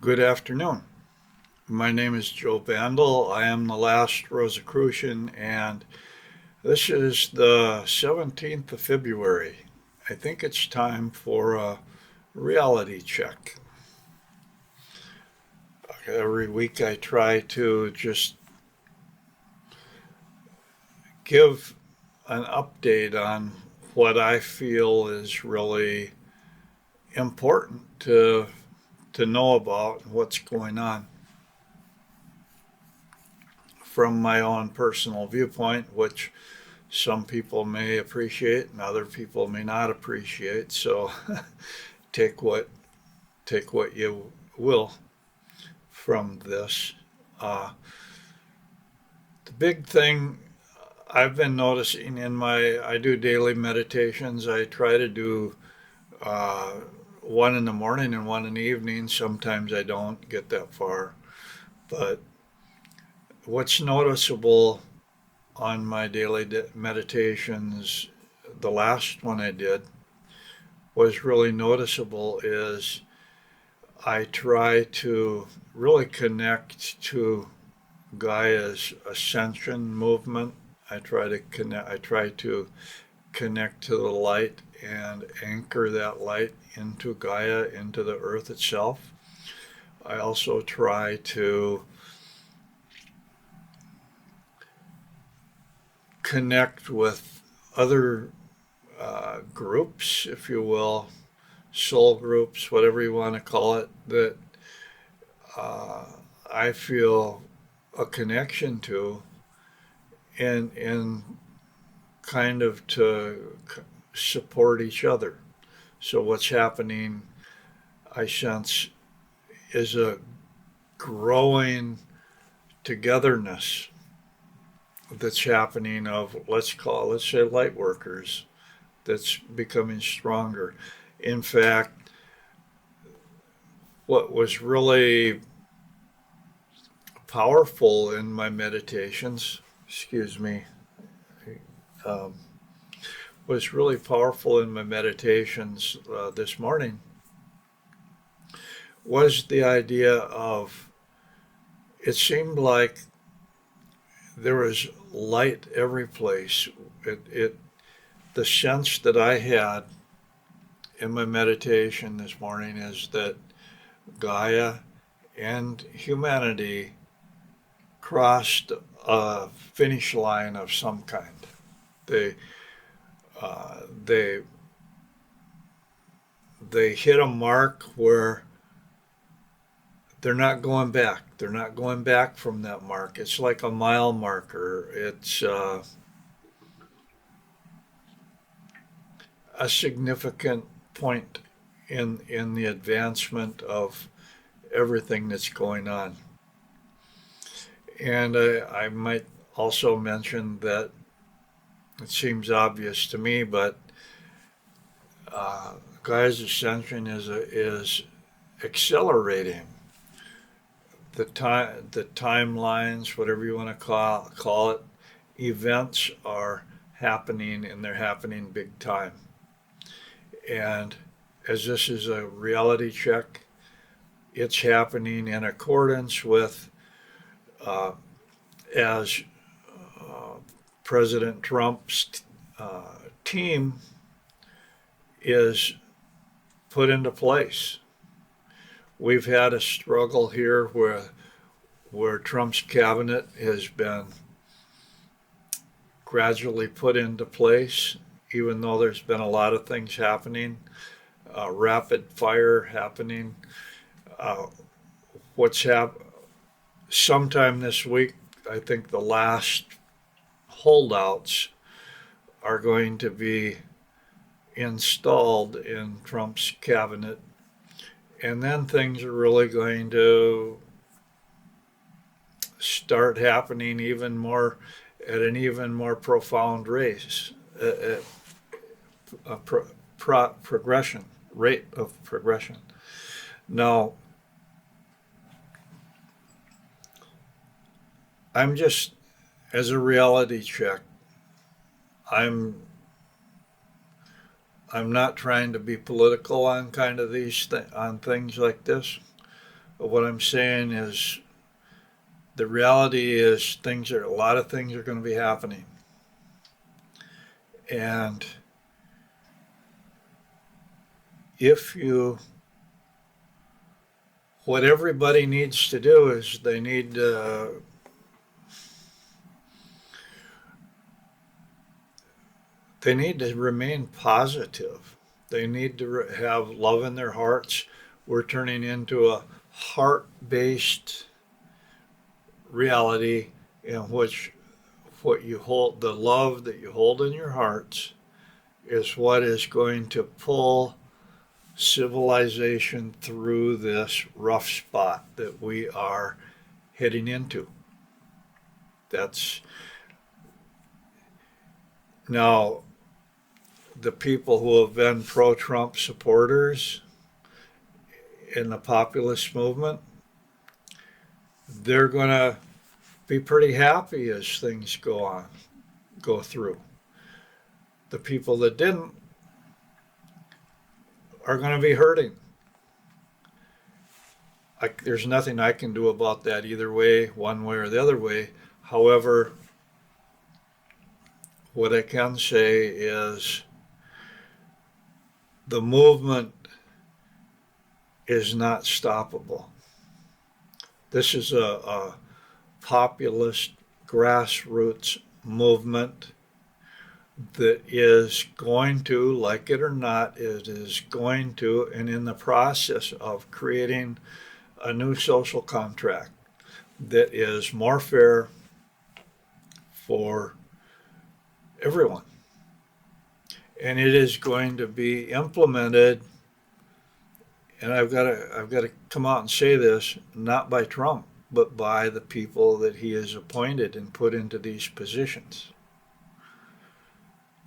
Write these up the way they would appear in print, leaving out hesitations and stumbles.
Good afternoon. My name is Joe Vandal. I am the last Rosicrucian, and this is the 17th of February. I think it's time for a reality check. Every week I try to just give an update on what I feel is really important to know about what's going on from my own personal viewpoint, which some people may appreciate and other people may not appreciate. So take what take what you will from this. Uh, the big thing I've been noticing I do daily meditations. I try to do uh, one in the morning and one in the evening. Sometimes I don't get that far, but what's noticeable on my daily meditations, the last one I did, was really noticeable is I try to really connect to Gaia's ascension movement. I try to connect to the light and anchor that light into Gaia, into the earth itself. I also try to connect with other groups, if you will, soul groups, whatever you want to call it, that uh, I feel a connection to, and kind of to support each other. So what's happening, I sense, is a growing togetherness that's happening of let's say light workers that's becoming stronger. In fact, what was really powerful in my meditations, excuse me, um, was really powerful in my meditations this morning was the idea of it seemed like there was light every place. The sense that I had in my meditation this morning is that Gaia and humanity crossed a finish line of some kind. They they they hit a mark where they're not going back. They're not going back from that mark. It's like a mile marker. It's a significant point in the advancement of everything that's going on. And I might also mention that it seems obvious to me, but Gaia's ascension is accelerating the timelines, whatever you want to call it. Events are happening, and they're happening big time. And as this is a reality check, it's happening in accordance with uh, as President Trump's team is put into place. We've had a struggle here where Trump's cabinet has been gradually put into place, even though there's been a lot of things happening, rapid fire happening. Uh, what's happened sometime this week, I think the last holdouts are going to be installed in Trump's cabinet. And then things are really going to start happening even more at an even more profound rate, progression, rate of progression. Now, I'm just, as a reality check, I'm I'm not trying to be political on kind of on things like this, But what I'm saying is the reality is a lot of things are going to be happening. And if you, what everybody needs to do is they need to remain positive. They need to have love in their hearts. We're turning into a heart-based reality in which what you hold, the love that you hold in your hearts, is what is going to pull civilization through this rough spot that we are heading into. That's now the people who have been pro-Trump supporters in the populist movement, they're going to be pretty happy as things go through. The people that didn't are going to be hurting. There's nothing I can do about that either way, one way or the other way. However, what I can say is the movement is not stoppable. This is a populist grassroots movement that is going to, like it or not, it is going to, and in the process of creating a new social contract that is more fair for everyone. And it is going to be implemented, and I've got to come out and say this, not by Trump, but by the people that he has appointed and put into these positions.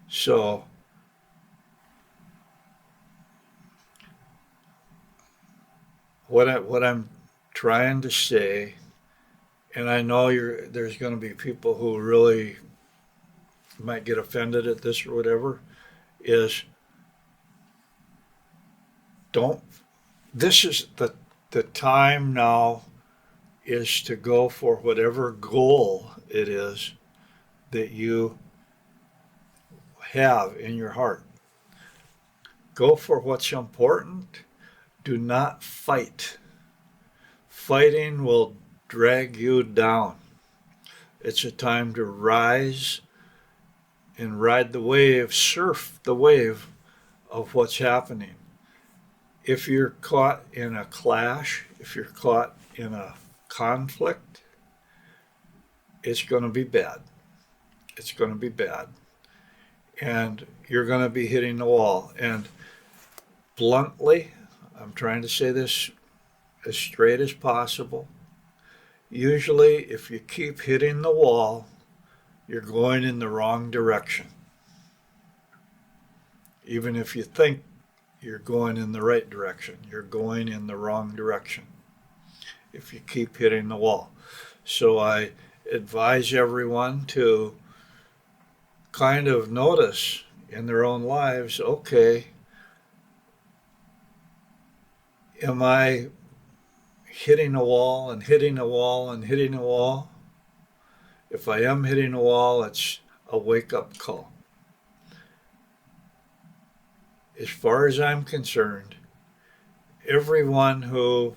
So what I'm trying to say, and I know there's going to be people who really might get offended at this or whatever, is this is the time now is to go for whatever goal it is that you have in your heart. Go for what's important. Do not fight. Fighting will drag you down. It's a time to rise and ride the wave, surf the wave of what's happening. If you're caught in a clash, if you're caught in a conflict, it's going to be bad. It's going to be bad. And you're going to be hitting the wall. And bluntly, I'm trying to say this as straight as possible. Usually, if you keep hitting the wall, you're going in the wrong direction. Even if you think you're going in the right direction, you're going in the wrong direction if you keep hitting the wall. So I advise everyone to kind of notice in their own lives, okay, am I hitting a wall and hitting a wall and hitting a wall? If I am hitting a wall, it's a wake-up call. As far as I'm concerned, everyone who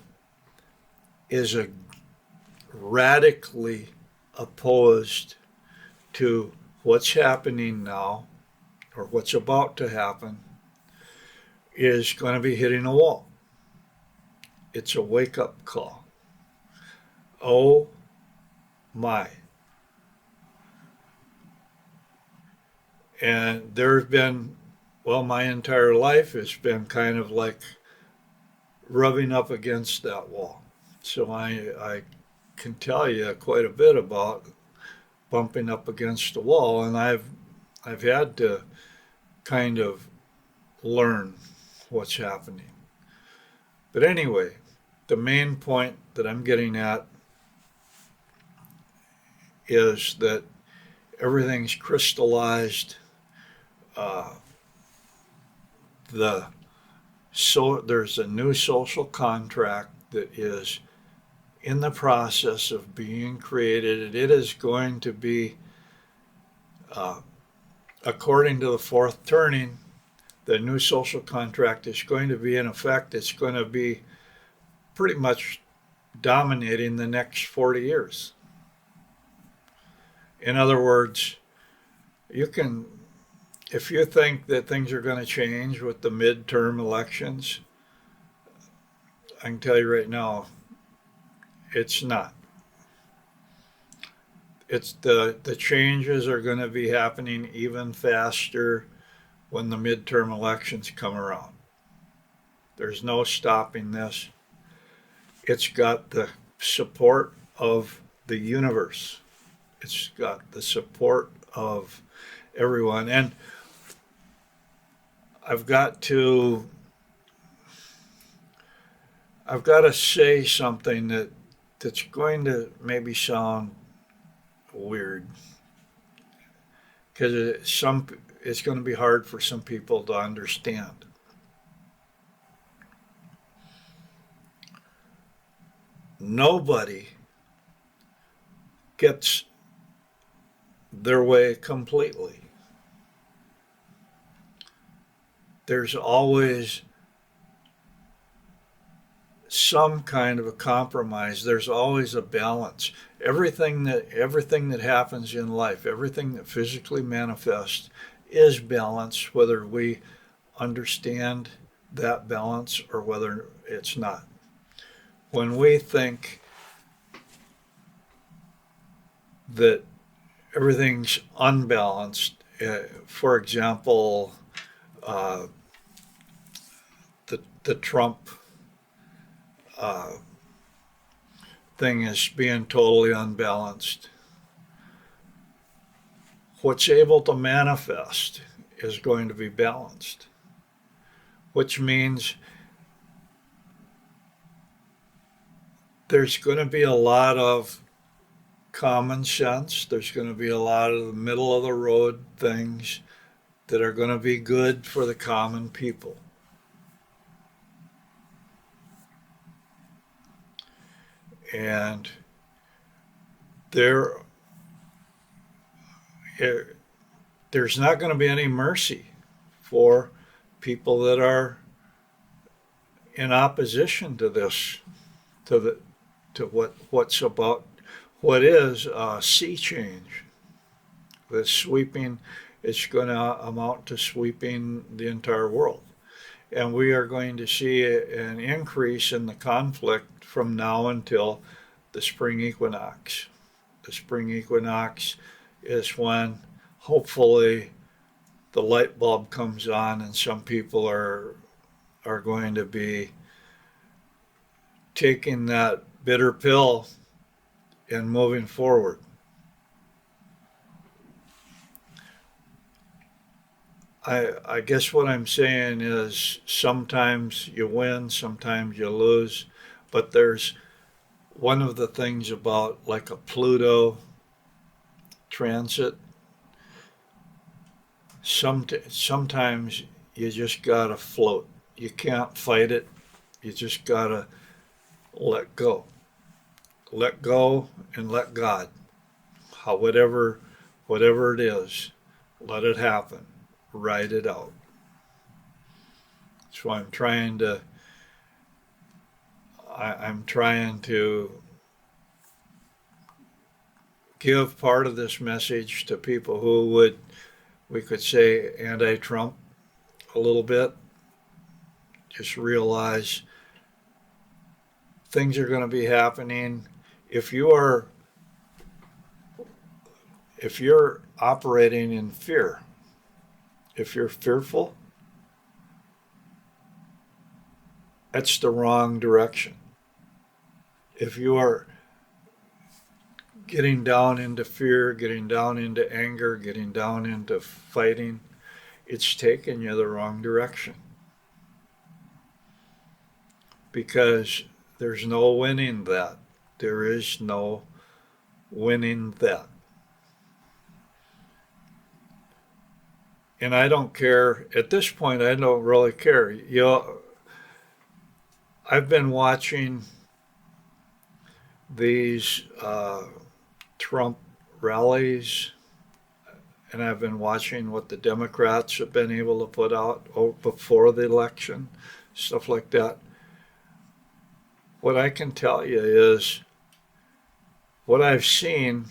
is radically opposed to what's happening now or what's about to happen is going to be hitting a wall. It's a wake-up call. Oh my. And there's been, well, my entire life has been kind of like rubbing up against that wall. So I can tell you quite a bit about bumping up against the wall, and I've had to kind of learn what's happening. But anyway, the main point that I'm getting at is that everything's crystallized. There's a new social contract that is in the process of being created. It is going to be, according to the fourth turning, the new social contract is going to be in effect. It's going to be pretty much dominating the next 40 years. In other words, you can, if you think that things are going to change with the midterm elections, I can tell you right now, it's not. It's the changes are going to be happening even faster when the midterm elections come around. There's no stopping this. It's got the support of the universe. It's got the support of everyone. And I've got to say something that's going to maybe sound weird, because it's going to be hard for some people to understand. Nobody gets their way completely. There's always some kind of a compromise. There's always a balance. Everything that happens in life, everything that physically manifests is balance, whether we understand that balance or whether it's not. When we think that everything's unbalanced, for example, the Trump thing is being totally unbalanced. What's able to manifest is going to be balanced, which means there's going to be a lot of common sense. There's going to be a lot of the middle of the road things that are going to be good for the common people. And there's not going to be any mercy for people that are in opposition to this, to what is a sea change. That's sweeping. It's going to amount to sweeping the entire world. And we are going to see an increase in the conflict from now until the spring equinox. The spring equinox is when hopefully the light bulb comes on and some people are going to be taking that bitter pill and moving forward. I guess what I'm saying is sometimes you win, sometimes you lose, but there's one of the things about like a Pluto transit, sometimes you just gotta float. You can't fight it. You just gotta let go. Let go and let God. Whatever it is, let it happen. Write it out. So I'm trying to give part of this message to people who we could say, anti-Trump a little bit. Just realize things are going to be happening. If you're operating in fear, if you're fearful, that's the wrong direction. If you are getting down into fear, getting down into anger, getting down into fighting, it's taking you the wrong direction. Because there's no winning that. There is no winning that. And I don't care, at this point, I don't really care. I've been watching these Trump rallies, and I've been watching what the Democrats have been able to put out before the election, stuff like that. What I can tell you is what I've seen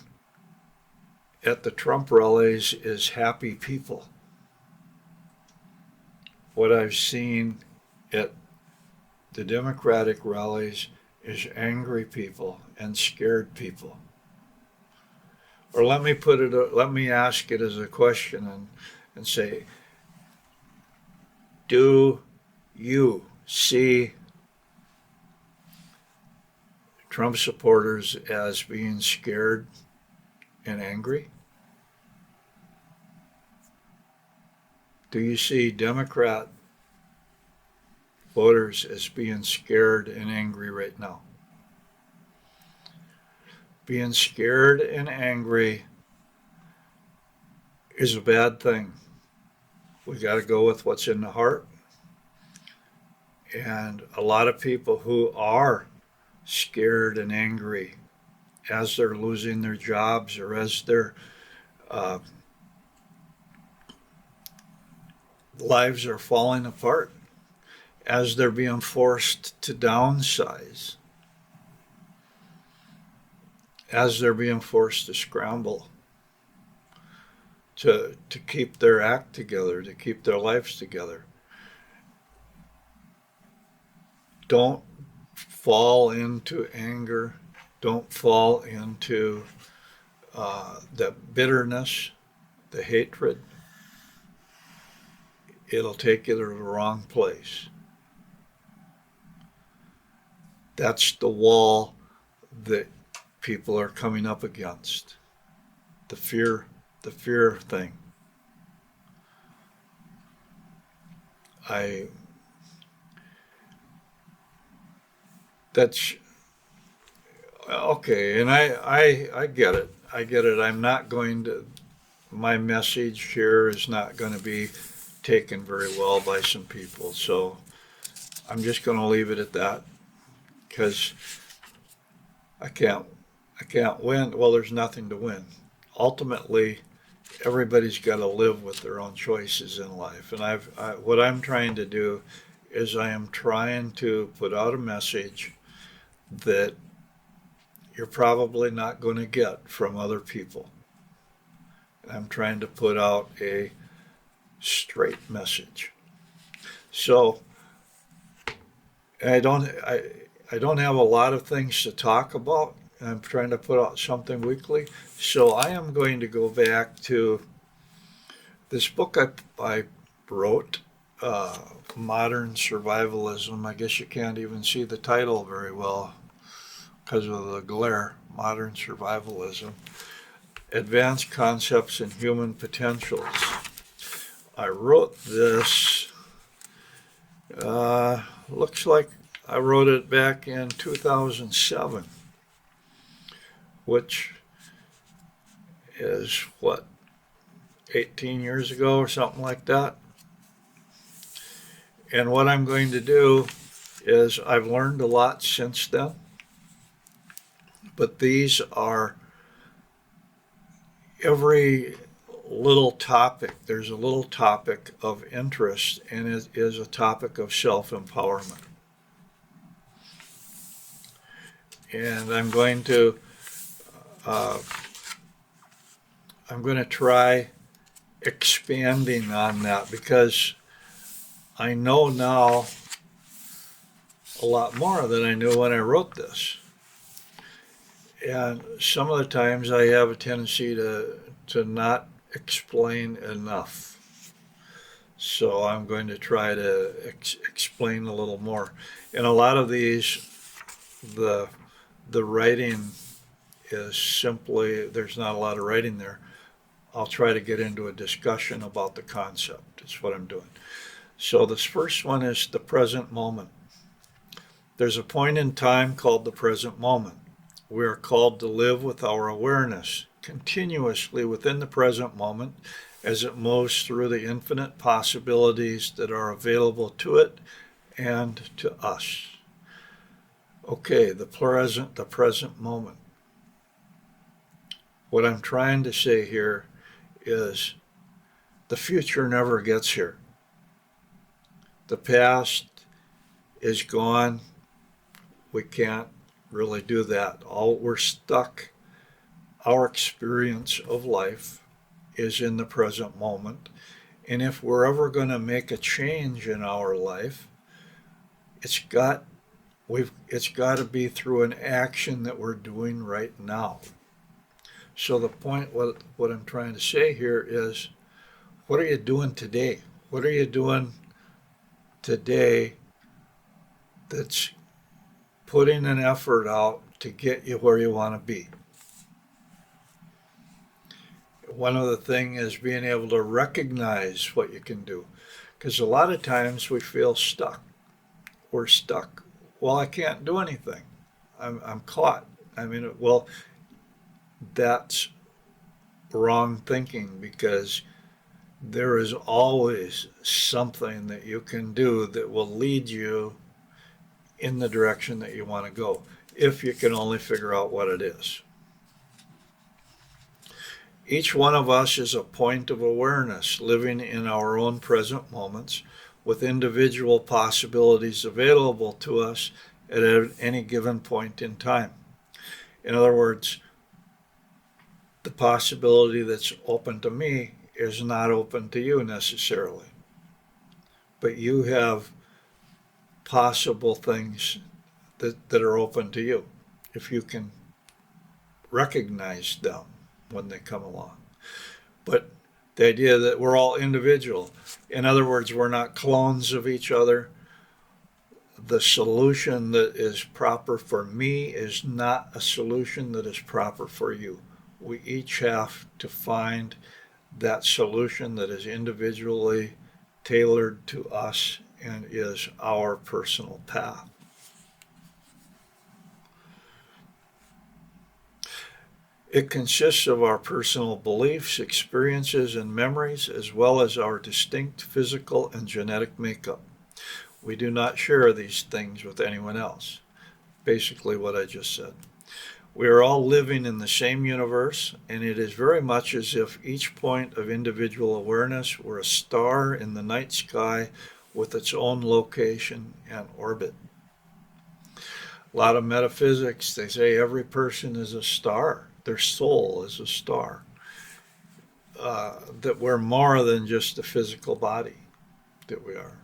at the Trump rallies is happy people. What I've seen at the Democratic rallies is angry people and scared people. Or let me ask it as a question and say, do you see Trump supporters as being scared and angry? Do you see Democrat voters as being scared and angry right now? Being scared and angry is a bad thing. We got to go with what's in the heart. And a lot of people who are scared and angry as they're losing their jobs or as their lives are falling apart, as they're being forced to downsize, as they're being forced to scramble to keep their act together, to keep their lives together. Don't fall into anger. Don't fall into the bitterness, the hatred. It'll take you to the wrong place. That's the wall that people are coming up against. The fear thing. That's okay, and I get it. I get it. My message here is not going to be taken very well by some people, so I'm just going to leave it at that, because I can't win. Well, there's nothing to win. Ultimately, everybody's got to live with their own choices in life, and what I'm trying to do is I am trying to put out a message that you're probably not going to get from other people. I'm trying to put out a straight message. So I don't have a lot of things to talk about. I'm trying to put out something weekly. So I am going to go back to this book I wrote, Modern Survivalism. I guess you can't even see the title very well because of the glare. Modern Survivalism. Advanced Concepts and Human Potentials. I wrote this, looks like I wrote it back in 2007, which is 18 years ago or something like that. And what I'm going to do is I've learned a lot since then, but these are every little topic. There's a little topic of interest, and it is a topic of self-empowerment. And I'm going to try expanding on that, because I know now a lot more than I knew when I wrote this. And some of the times I have a tendency to not explain enough. So I'm going to try to explain a little more. And a lot of these, the writing is simply, there's not a lot of writing there. I'll try to get into a discussion about the concept. It's what I'm doing. So this first one is the present moment. There's a point in time called the present moment. We are called to live with our awareness continuously within the present moment as it moves through the infinite possibilities that are available to it and to us. Okay, the present moment. What I'm trying to say here is the future never gets here. The past is gone. We can't really do that. All we're stuck, our experience of life is in the present moment. And if we're ever going to make a change in our life, it's got it's got to be through an action that we're doing right now. So the point, what I'm trying to say here is, what are you doing today? What are you doing today that's putting an effort out to get you where you want to be? One of the things is being able to recognize what you can do. Because a lot of times we feel stuck. We're stuck. Well, I can't do anything. I'm caught. I mean, well, that's wrong thinking, because there is always something that you can do that will lead you in the direction that you want to go, if you can only figure out what it is. Each one of us is a point of awareness living in our own present moments with individual possibilities available to us at any given point in time. In other words, the possibility that's open to me is not open to you necessarily. But you have possible things that are open to you if you can recognize them when they come along. But the idea that we're all individual, in other words, we're not clones of each other. The solution that is proper for me is not a solution that is proper for you. We each have to find that solution that is individually tailored to us and is our personal path. It consists of our personal beliefs, experiences, and memories, as well as our distinct physical and genetic makeup. We do not share these things with anyone else. Basically what I just said. We are all living in the same universe, and it is very much as if each point of individual awareness were a star in the night sky with its own location and orbit. A lot of metaphysics, they say every person is a star. Their soul is a star. That we're more than just a physical body, that we are.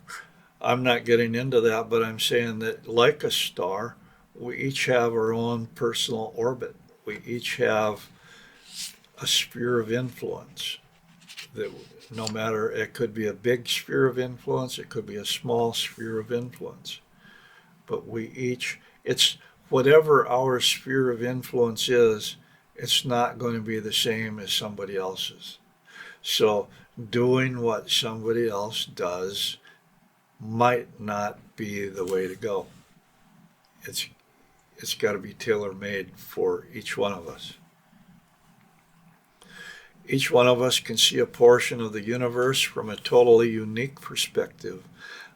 I'm not getting into that, but I'm saying that like a star, we each have our own personal orbit. We each have a sphere of influence that no matter, it could be a big sphere of influence, it could be a small sphere of influence. But we each, it's whatever our sphere of influence is, it's not going to be the same as somebody else's. So doing what somebody else does might not be the way to go. It's got to be tailor-made for each one of us. Each one of us can see a portion of the universe from a totally unique perspective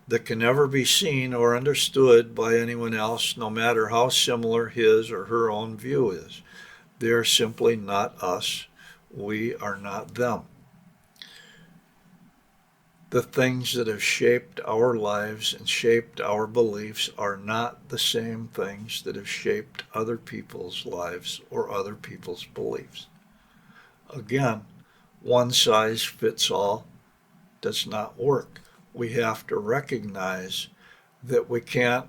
that can never be seen or understood by anyone else, no matter how similar his or her own view is. They are simply not us. We are not them. The things that have shaped our lives and shaped our beliefs are not the same things that have shaped other people's lives or other people's beliefs. Again, one size fits all does not work. We have to recognize that we can't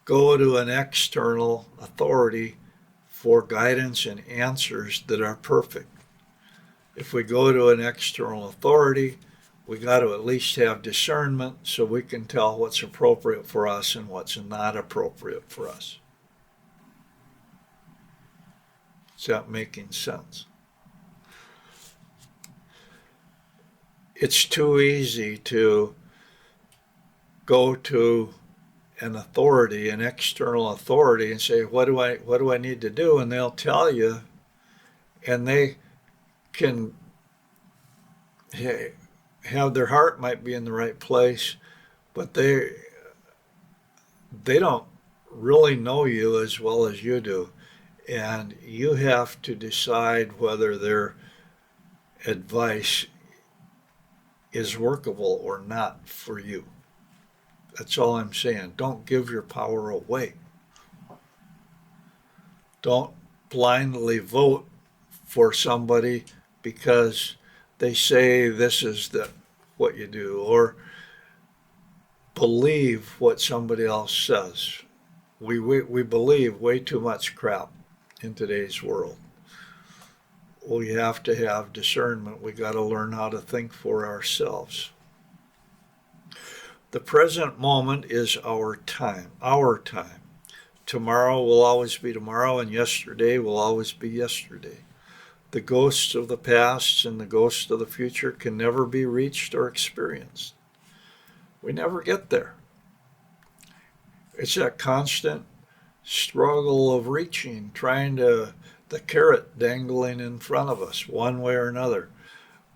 go to an external authority for guidance and answers that are perfect. If we go to an external authority, we got to at least have discernment so we can tell what's appropriate for us and what's not appropriate for us. Is that making sense? It's too easy to go to an authority, an external authority, and say, what do I need to do? And they'll tell you, and they can have their heart might be in the right place, but they don't really know you as well as you do. And you have to decide whether their advice is workable or not for you. That's all I'm saying. Don't give your power away. Don't blindly vote for somebody because they say this is what you do, or believe what somebody else says. We believe way too much crap in today's world. We have to have discernment. We got to learn how to think for ourselves. The present moment is our time, our time. Tomorrow will always be tomorrow, and yesterday will always be yesterday. The ghosts of the past and the ghosts of the future can never be reached or experienced. We never get there. It's that constant struggle of reaching, trying to, the carrot dangling in front of us one way or another.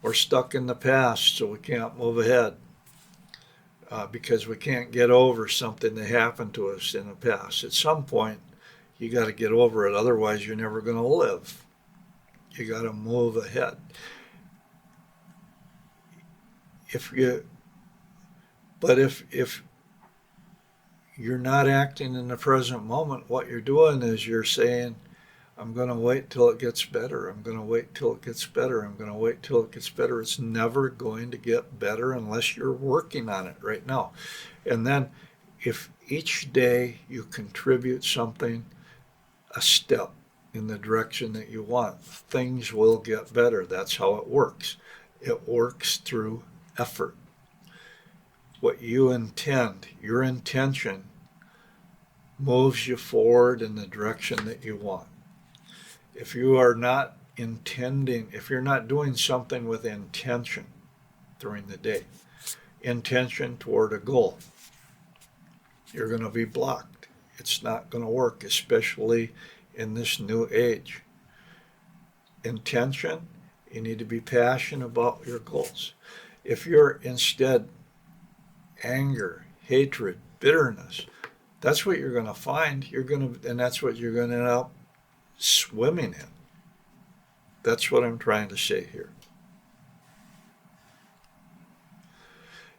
We're stuck in the past, so we can't move ahead because we can't get over something that happened to us in the past. At some point, you got to get over it. Otherwise, you're never going to live. You got to move ahead. If you're not acting in the present moment, what you're doing is you're saying, I'm going to wait till it gets better. I'm going to wait till it gets better. I'm going to wait till it gets better. It's never going to get better unless you're working on it right now. And then if each day you contribute something, a step in the direction that you want, things will get better. That's how it works. It works through effort. What you intend, your intention, moves you forward in the direction that you want. If you are not intending, if you're not doing something with intention during the day, intention toward a goal, you're going to be blocked. It's not going to work, especially in this new age. Intention, you need to be passionate about your goals. If you're instead anger, hatred, bitterness, that's what you're going to find. And that's what you're going to end up swimming in. That's what I'm trying to say here.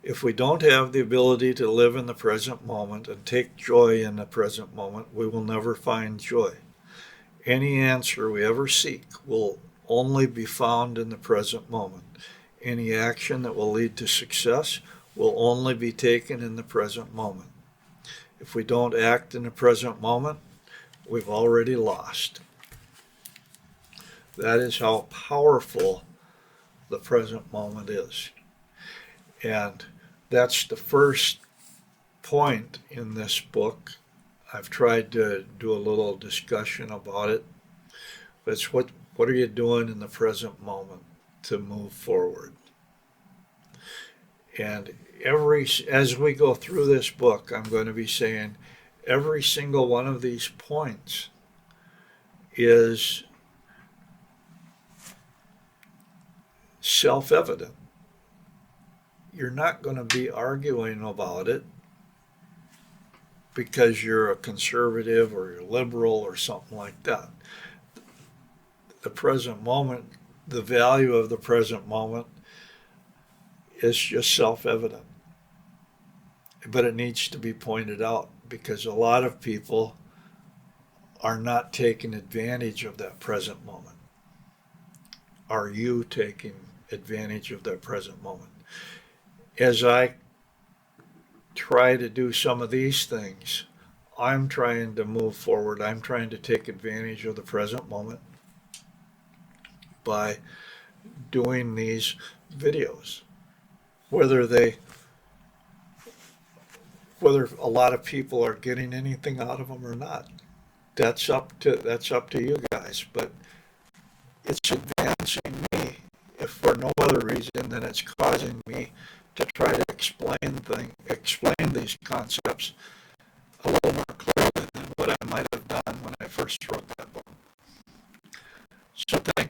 If we don't have the ability to live in the present moment and take joy in the present moment, we will never find joy. Any answer we ever seek will only be found in the present moment. Any action that will lead to success will only be taken in the present moment. If we don't act in the present moment, we've already lost. That is how powerful the present moment is. And that's the first point in this book. I've tried to do a little discussion about it. It's what are you doing in the present moment to move forward? And as we go through this book, I'm going to be saying every single one of these points is self-evident. You're not going to be arguing about it because you're a conservative or you're liberal or something like that. The present moment, the value of the present moment is just self-evident. But it needs to be pointed out because a lot of people are not taking advantage of that present moment. Are you taking advantage of that present moment? As I try to do some of these things, I'm trying to move forward. I'm trying to take advantage of the present moment by doing these videos. Whether a lot of people are getting anything out of them or not, that's up to you guys. But it's advancing me, if for no other reason than it's causing me to try to explain these concepts a little more clearly than what I might have done when I first wrote that book. So thank